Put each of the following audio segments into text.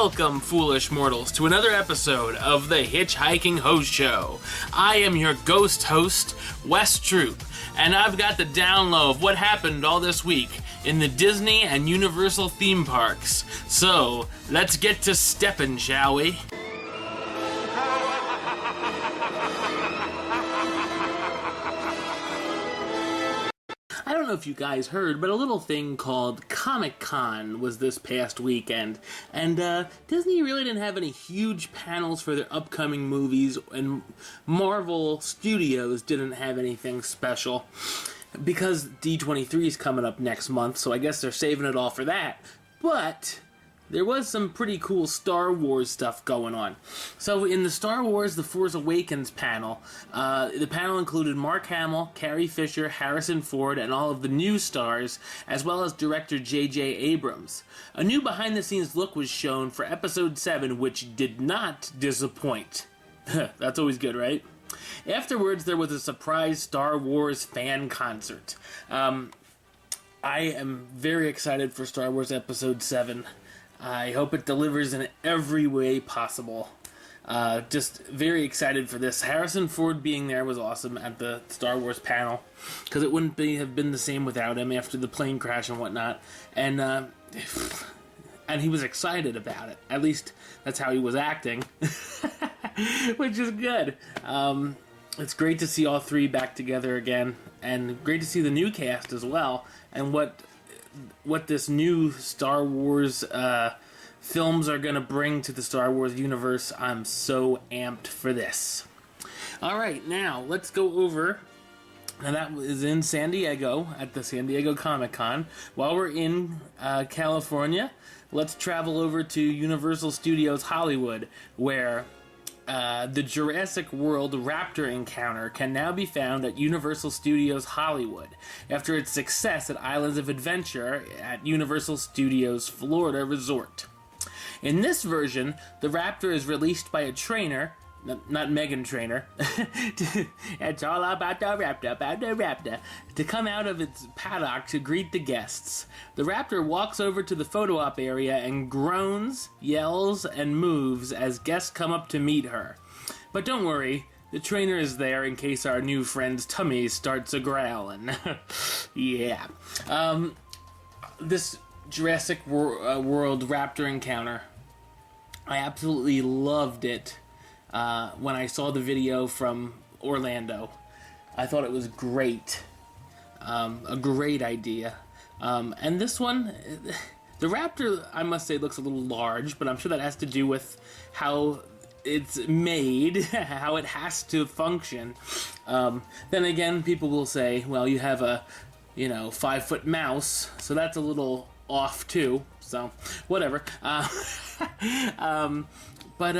Welcome, foolish mortals, to another episode of the HitchHiking Host Show. I am your ghost host, Wes Troop, and I've got the down low of what happened all this week in the Disney and Universal theme parks. So, let's get to steppin', shall we? I don't know if you guys heard, but a little thing called Comic-Con was this past weekend, and Disney really didn't have any huge panels for their upcoming movies, and Marvel Studios didn't have anything special, because D23 is coming up next month, so I guess they're saving it all for that, but there was some pretty cool Star Wars stuff going on. So in the Star Wars The Force Awakens panel, the panel included Mark Hamill, Carrie Fisher, Harrison Ford, and all of the new stars, as well as director J.J. Abrams. A new behind-the-scenes look was shown for Episode 7, which did not disappoint. That's always good, right? Afterwards, there was a surprise Star Wars fan concert. I am very excited for Star Wars Episode 7. I hope it delivers in every way possible. Just very excited for this. Harrison Ford being there was awesome at the Star Wars panel, because it wouldn't have been the same without him after the plane crash and whatnot. And he was excited about it. At least that's how he was acting, which is good. It's great to see all three back together again, and great to see the new cast as well, and what this new Star Wars films are going to bring to the Star Wars universe. I'm so amped for this. Alright, now let's go over, and that is in San Diego at the San Diego Comic-Con. While we're in California, let's travel over to Universal Studios Hollywood, where the Jurassic World Raptor Encounter can now be found at Universal Studios Hollywood after its success at Islands of Adventure at Universal Studios Florida Resort. In this version, the Raptor is released by a trainer, not Megan Trainor, it's all about the Raptor, to come out of its paddock to greet the guests. The Raptor walks over to the photo op area and groans, yells, and moves as guests come up to meet her. But don't worry, the trainer is there in case our new friend's tummy starts a-growling. Yeah. This Jurassic World Raptor Encounter, I absolutely loved it. When I saw the video from Orlando, I thought it was great. A great idea. And this one, the Raptor, I must say, looks a little large, but I'm sure that has to do with how it's made, how it has to function. Then again, people will say, well, you have a, 5-foot mouse, so that's a little off too, so whatever. But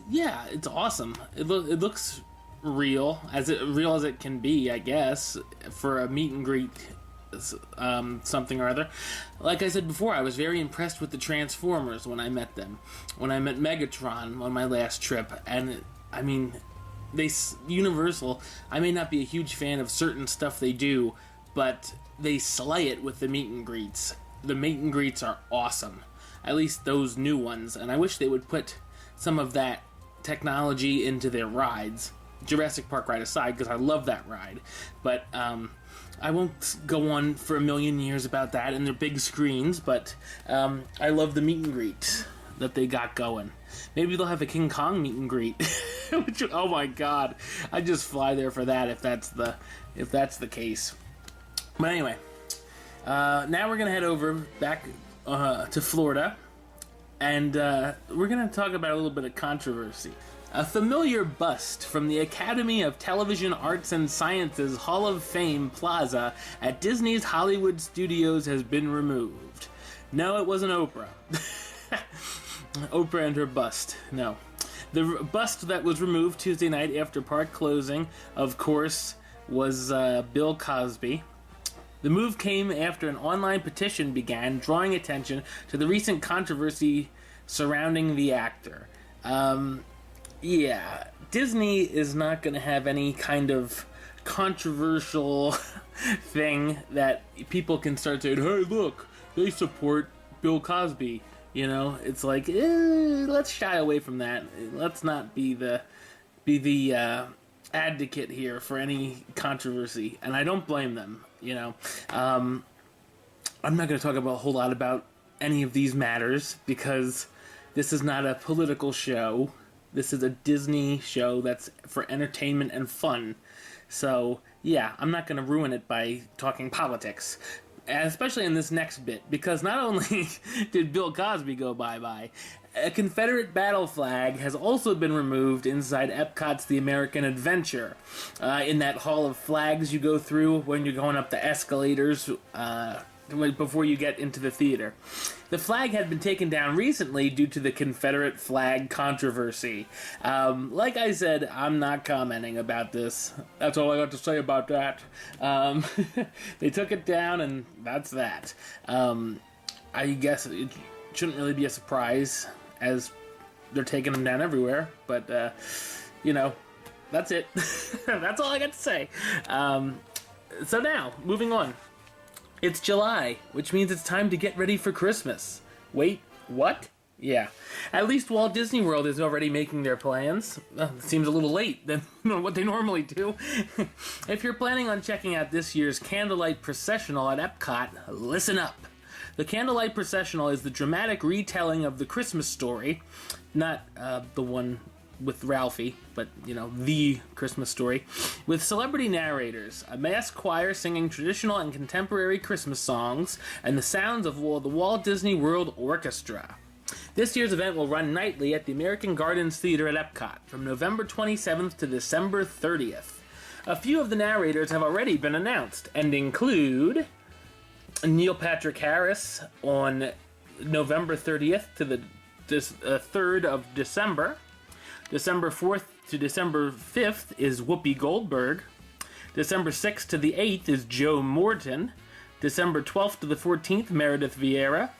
yeah, it's awesome. It looks real as it can be, I guess, for a meet and greet, something or other. Like I said before, I was very impressed with the Transformers when I met them. When I met Megatron on my last trip, and I mean, Universal. I may not be a huge fan of certain stuff they do, but they slay it with the meet and greets. The meet and greets are awesome. At least those new ones, and I wish they would put some of that technology into their rides. Jurassic Park ride aside, because I love that ride. But I won't go on for a million years about that and their big screens, but I love the meet and greet that they got going. Maybe they'll have a King Kong meet and greet. Which, oh my god, I'd just fly there for that if that's the case. But anyway, now we're gonna head over back to Florida. And we're going to talk about a little bit of controversy. A familiar bust from the Academy of Television Arts and Sciences Hall of Fame Plaza at Disney's Hollywood Studios has been removed. No, it wasn't Oprah. Oprah and her bust. No. The bust that was removed Tuesday night after park closing, of course, was Bill Cosby. The move came after an online petition began drawing attention to the recent controversy surrounding the actor. Yeah, Disney is not going to have any kind of controversial thing that people can start saying, hey, look, they support Bill Cosby. You know, it's like, let's shy away from that. Let's not be the advocate here for any controversy, and I don't blame them. You know, I'm not going to talk about a whole lot about any of these matters because this is not a political show. This is a Disney show that's for entertainment and fun. So, yeah, I'm not going to ruin it by talking politics. Especially in this next bit, because not only did Bill Cosby go bye-bye, a Confederate battle flag has also been removed inside Epcot's The American Adventure. In that hall of flags you go through when you're going up the escalators before you get into the theater. The flag had been taken down recently due to the Confederate Flag controversy. Like I said, I'm not commenting about this. That's all I got to say about that. They took it down, and that's that. I guess it shouldn't really be a surprise, as they're taking them down everywhere. But, you know, that's it. That's all I got to say. So now, moving on. It's July, which means it's time to get ready for Christmas. Wait, what? Yeah. At least Walt Disney World is already making their plans. It seems a little late than what they normally do. If you're planning on checking out this year's Candlelight Processional at Epcot, listen up. The Candlelight Processional is the dramatic retelling of the Christmas story, not the one with Ralphie, but, you know, the Christmas story, with celebrity narrators, a masked choir singing traditional and contemporary Christmas songs, and the sounds of the Walt Disney World Orchestra. This year's event will run nightly at the American Gardens Theater at Epcot, from November 27th to December 30th. A few of the narrators have already been announced, and include Neil Patrick Harris on November 30th to the 3rd of December. December 4th to December 5th is Whoopi Goldberg. December 6th to the 8th is Joe Morton. December 12th to the 14th, Meredith Vieira.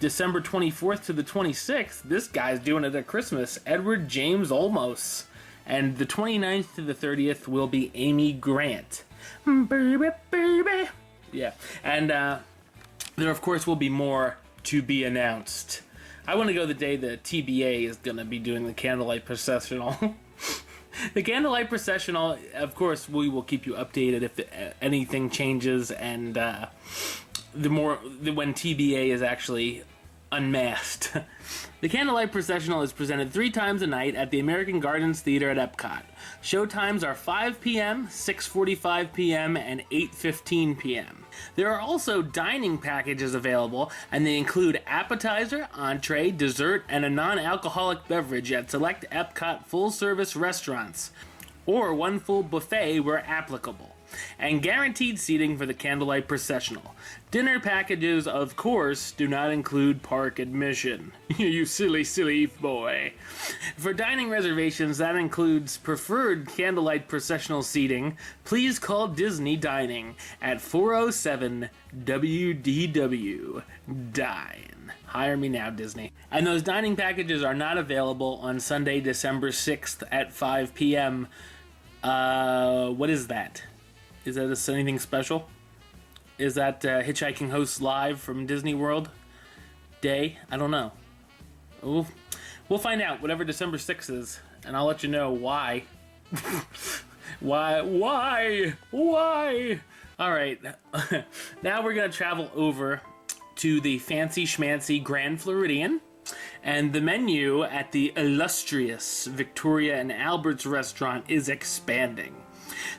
December 24th to the 26th, this guy's doing it at Christmas, Edward James Olmos. And the 29th to the 30th will be Amy Grant. Baby, baby. Yeah, and there of course will be more to be announced. I want to go the day the TBA is going to be doing the Candlelight Processional. The Candlelight Processional, of course, we will keep you updated if anything changes, and when TBA is actually unmasked. The Candlelight Processional is presented 3 times a night at the American Gardens Theater at Epcot. Show times are 5 p.m., 6:45 p.m., and 8:15 p.m. There are also dining packages available, and they include appetizer, entree, dessert, and a non-alcoholic beverage at select Epcot full-service restaurants, or one full buffet where applicable, and guaranteed seating for the Candlelight Processional. Dinner packages, of course, do not include park admission. You silly, silly boy. For dining reservations, that includes preferred Candlelight Processional seating. Please call Disney Dining at 407-WDW. Dine. Hire me now, Disney. And those dining packages are not available on Sunday, December 6th at 5 p.m. What is that? Is that anything special? Is that HitchHiking Hosts Live from Disney World Day? I don't know. We'll find out, whatever December 6th is, and I'll let you know why. Why? All right. Now we're going to travel over to the fancy schmancy Grand Floridian, and the menu at the illustrious Victoria and Albert's restaurant is expanding.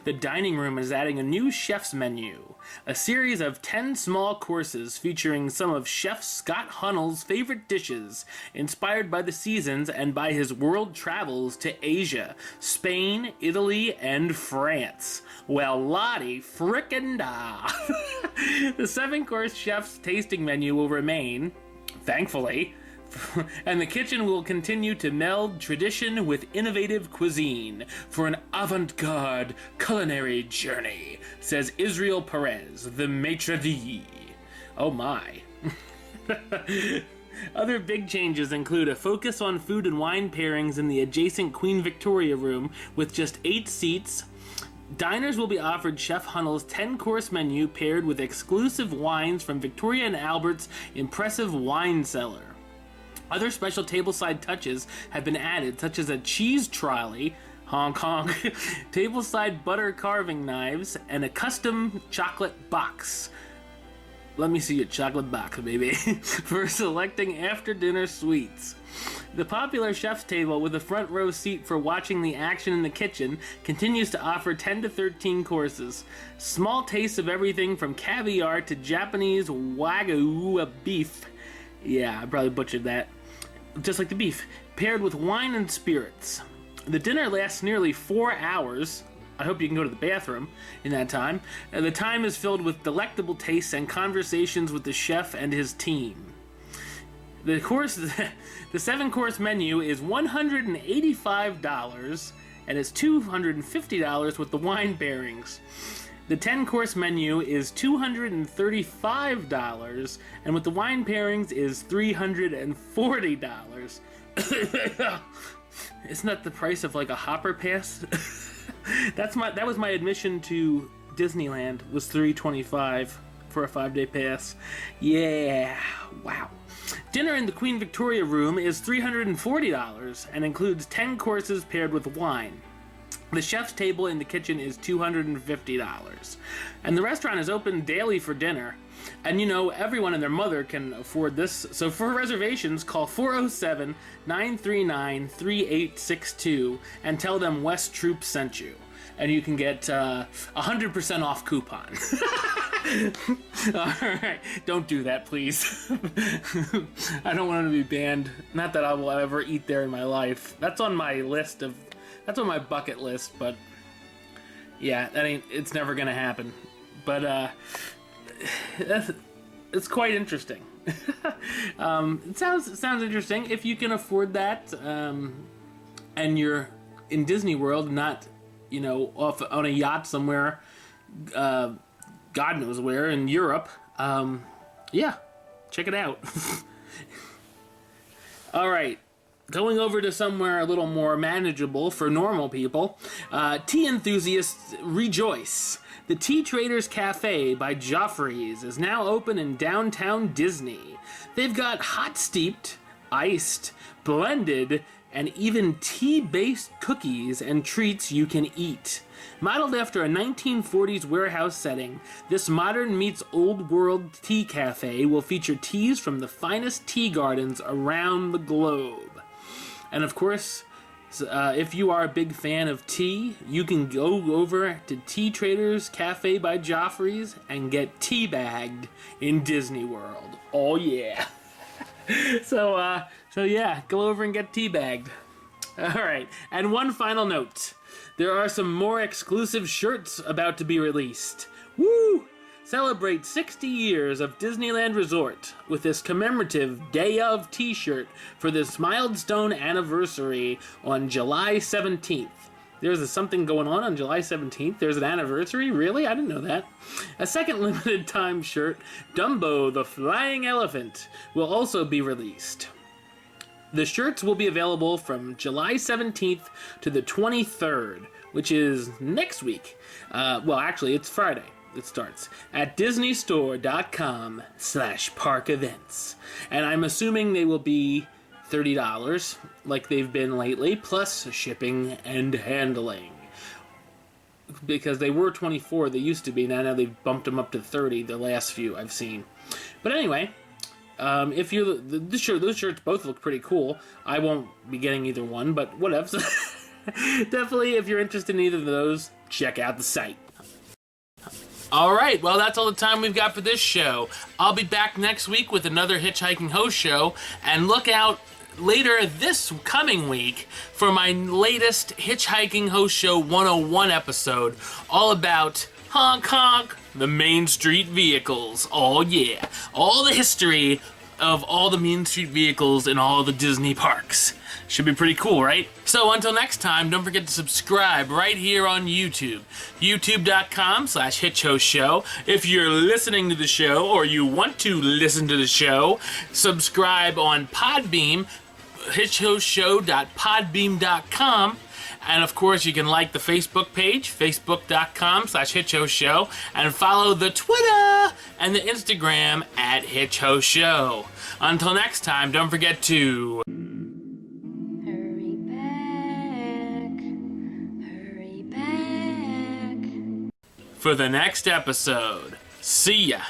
The dining room is adding a new chef's menu, a series of 10 small courses featuring some of Chef Scott Hunnell's favorite dishes, inspired by the seasons and by his world travels to Asia, Spain, Italy, and France. Well, Lottie frickin' da! The 7-course chef's tasting menu will remain, thankfully, and the kitchen will continue to meld tradition with innovative cuisine for an avant-garde culinary journey, says Israel Perez, the maitre d'. Oh my. Other big changes include a focus on food and wine pairings in the adjacent Queen Victoria room with just 8 seats. Diners will be offered Chef Hunnell's 10-course menu paired with exclusive wines from Victoria and Albert's impressive wine cellar. Other special tableside touches have been added, such as a cheese trolley, Hong Kong, tableside butter carving knives, and a custom chocolate box. Let me see your chocolate box, baby, for selecting after-dinner sweets. The popular chef's table with a front row seat for watching the action in the kitchen continues to offer 10 to 13 courses. Small tastes of everything from caviar to Japanese Wagyu beef. Yeah, I probably butchered that. Just like the beef, paired with wine and spirits. The dinner lasts nearly 4 hours. I hope you can go to the bathroom in that time. The time is filled with delectable tastes and conversations with the chef and his team. The 7-course menu is $185 and it's $250 with the wine pairings. The 10-course menu is $235 and with the wine pairings is $340. Isn't that the price of like a hopper pass? That was my admission to Disneyland, was $325 for a 5-day pass. Yeah, wow. Dinner in the Queen Victoria room is $340 and includes 10 courses paired with wine. The chef's table in the kitchen is $250. And the restaurant is open daily for dinner. And you know, everyone and their mother can afford this. So for reservations, call 407-939-3862 and tell them West Troop sent you. And you can get 100% off coupon. Alright, don't do that, please. I don't want to be banned. Not that I will ever eat there in my life. That's on my bucket list, but yeah, it's never gonna happen. But it's quite interesting. It sounds interesting if you can afford that, and you're in Disney World, not off on a yacht somewhere, God knows where in Europe. Yeah, check it out. All right. Going over to somewhere a little more manageable for normal people, tea enthusiasts rejoice. The Tea Traders Cafe by Jofferey's is now open in downtown Disney. They've got hot steeped, iced, blended, and even tea-based cookies and treats you can eat. Modeled after a 1940s warehouse setting, this modern meets old world tea cafe will feature teas from the finest tea gardens around the globe. And of course, if you are a big fan of tea, you can go over to Tea Traders Cafe by Jofferey's and get teabagged in Disney World. Oh yeah. So yeah, go over and get teabagged. All right, and one final note. There are some more exclusive shirts about to be released. Woo! Celebrate 60 years of Disneyland Resort with this commemorative Day of T-shirt for this milestone anniversary on July 17th. There's something going on July 17th. There's an anniversary? Really? I didn't know that. A second limited time shirt, Dumbo the Flying Elephant, will also be released. The shirts will be available from July 17th to the 23rd, which is next week. Well, actually, it's Friday. It starts at disneystore.com/park events. And I'm assuming they will be $30 like they've been lately, plus shipping and handling. Because they were 24, they used to be. Now they've bumped them up to 30, the last few I've seen. But anyway, if you're those shirts both look pretty cool. I won't be getting either one, but whatever. Definitely, if you're interested in either of those, check out the site. Alright, well that's all the time we've got for this show. I'll be back next week with another Hitchhiking Host Show, and look out later this coming week for my latest Hitchhiking Host Show 101 episode, all about honk honk, the Main Street vehicles. Oh yeah, all the history of all the Main Street vehicles in all the Disney parks. Should be pretty cool, right? So until next time, don't forget to subscribe right here on YouTube. YouTube.com/HitchHostShow. If you're listening to the show or you want to listen to the show, subscribe on Podbeam, HitchHostShow.podbeam.com. And of course, you can like the Facebook page, facebook.com/HitchHostShow, and follow the Twitter and the Instagram at HitchHostShow. Until next time, don't forget to hurry back for the next episode. See ya!